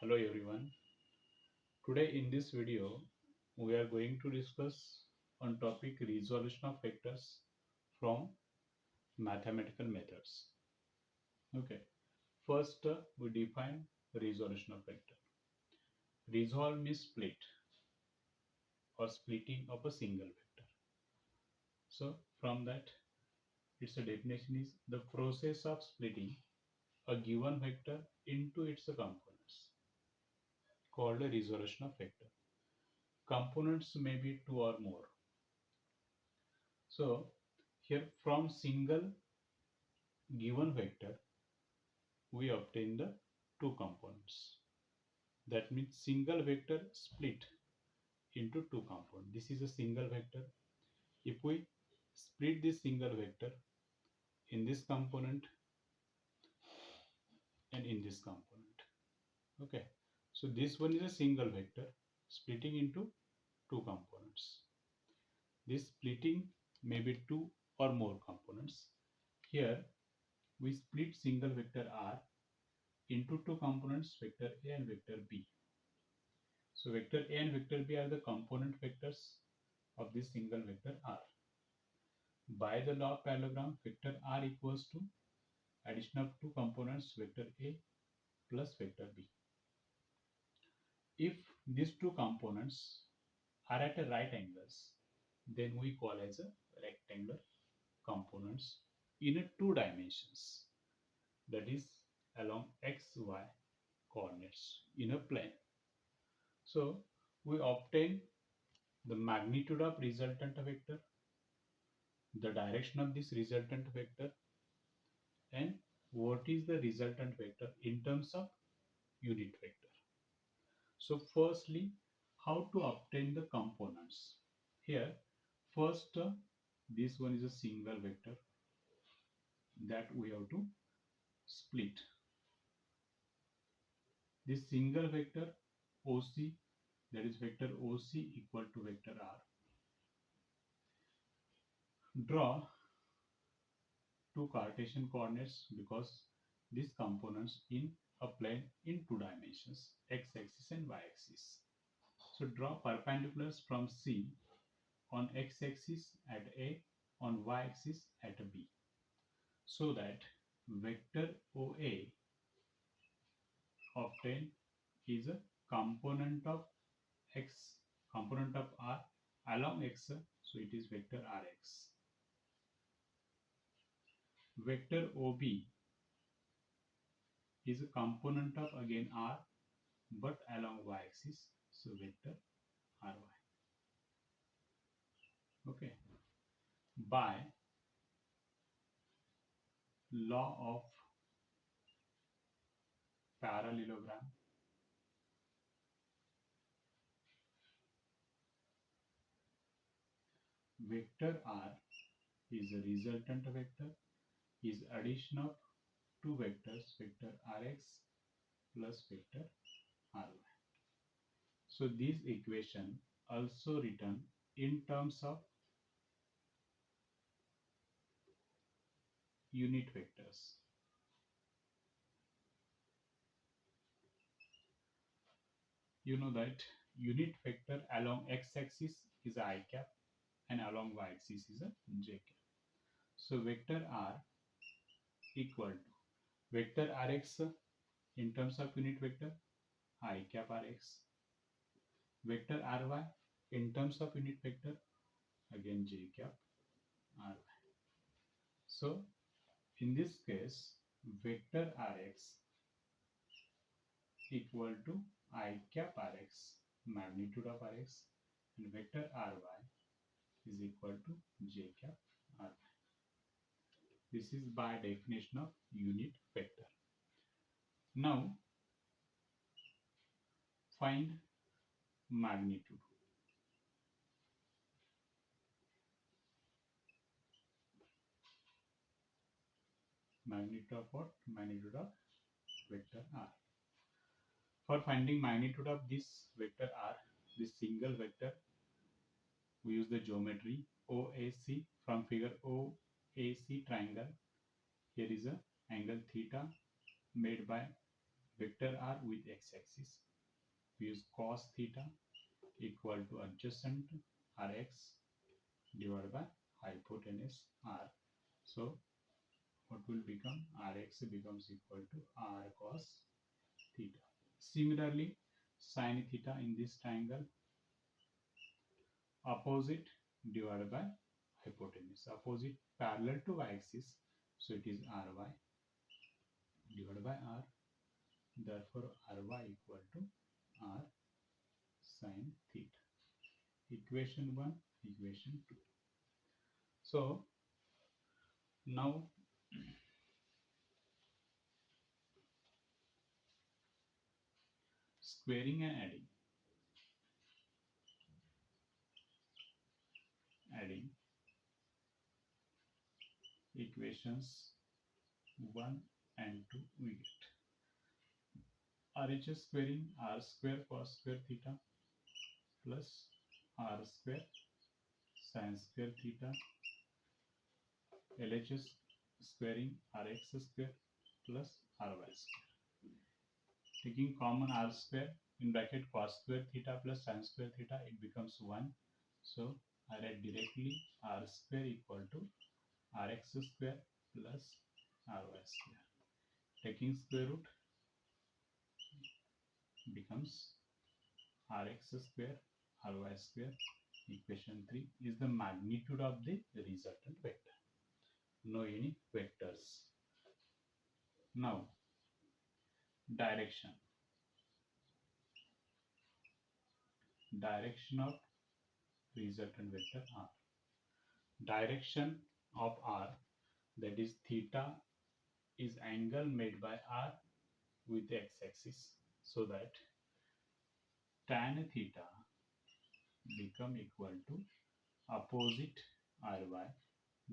Hello everyone. Today in this video we are going to discuss on topic resolution of vectors from mathematical methods. Okay. First we define resolution of vector. Resolve means split or splitting of a single vector. So from that its a definition is the process of splitting a given vector into its components called a resolution of vector. Components may be two or more. So here from single given vector we obtain the two components. That means single vector split into two components. This is a single vector. If we split this single vector in this component and in this component. Okay. So this one is a single vector splitting into two components. This splitting may be two or more components. Here we split single vector R into two components, vector A and vector B. So vector A and vector B are the component vectors of this single vector R. By the law of parallelogram, vector R equals to addition of two components, vector A plus vector B. If these two components are at a right angles, then we call as a rectangular components in a two dimensions, that is along xy coordinates in a plane. So we obtain the magnitude of resultant vector, the direction of this resultant vector, and what is the resultant vector in terms of unit vector. So firstly, how to obtain the components. Here first this one is a single vector that we have to split. This single vector OC, that is vector OC equal to vector R. Draw two Cartesian coordinates because these components in a plane in two dimensions, x-axis and y-axis. So draw perpendiculars from C on x-axis at A, on y-axis at B, so that vector OA obtained is a component of x, component of R along x, so it is vector Rx. Vector OB is a component of again R but along y-axis, so vector Ry. Okay. By law of parallelogram, vector R is a resultant vector is addition of two vectors, vector Rx plus vector Ry. So this equation also written in terms of unit vectors. You know that unit vector along x-axis is I cap and along y-axis is a j cap. So vector R equal to vector Rx in terms of unit vector I cap Rx, vector Ry in terms of unit vector again j cap Ry. So in this case vector Rx equal to I cap Rx, magnitude of Rx, and vector Ry is equal to j cap Ry. This is by definition of unit vector. Now find magnitude. Magnitude of what? Magnitude of vector R. For finding magnitude of this vector R, this single vector, we use the geometry OAC from figure OAC triangle. Here is a angle theta made by vector r with x-axis. We use cos theta equal to adjacent rx divided by hypotenuse r. So what will become? Rx becomes equal to r cos theta. Similarly, sin theta in this triangle, opposite divided by hypotenuse. Opposite parallel to y-axis, so it is ry divided by r. Therefore, ry equal to r sin theta. Equation 1, equation 2. So now squaring and adding equations 1 and 2 we get RHS squaring r square cos square theta plus r square sin square theta, LHS squaring rx square plus ry square. Taking common r square in bracket cos square theta plus sin square theta, it becomes 1. So I write directly r square equal to rx square plus ry square. Taking square root becomes rx square ry square. Equation 3 is the magnitude of the resultant vector. No any vectors. Now direction. Direction of resultant vector r. Direction of r, that is theta, is angle made by r with the x-axis, so that tan theta become equal to opposite ry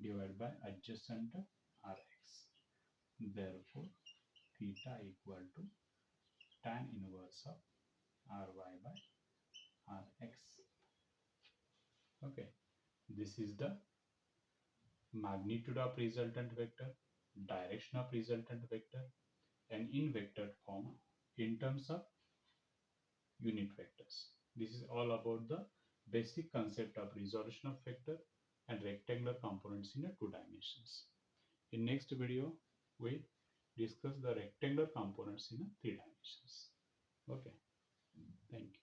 divided by adjacent rx. Therefore, theta equal to tan inverse of ry by rx. Okay, this is the magnitude of resultant vector, direction of resultant vector, and in vector form in terms of unit vectors. This is all about the basic concept of resolution of vector and rectangular components in a 2 dimensions. In next video, we discuss the rectangular components in a 3 dimensions. Okay, thank you.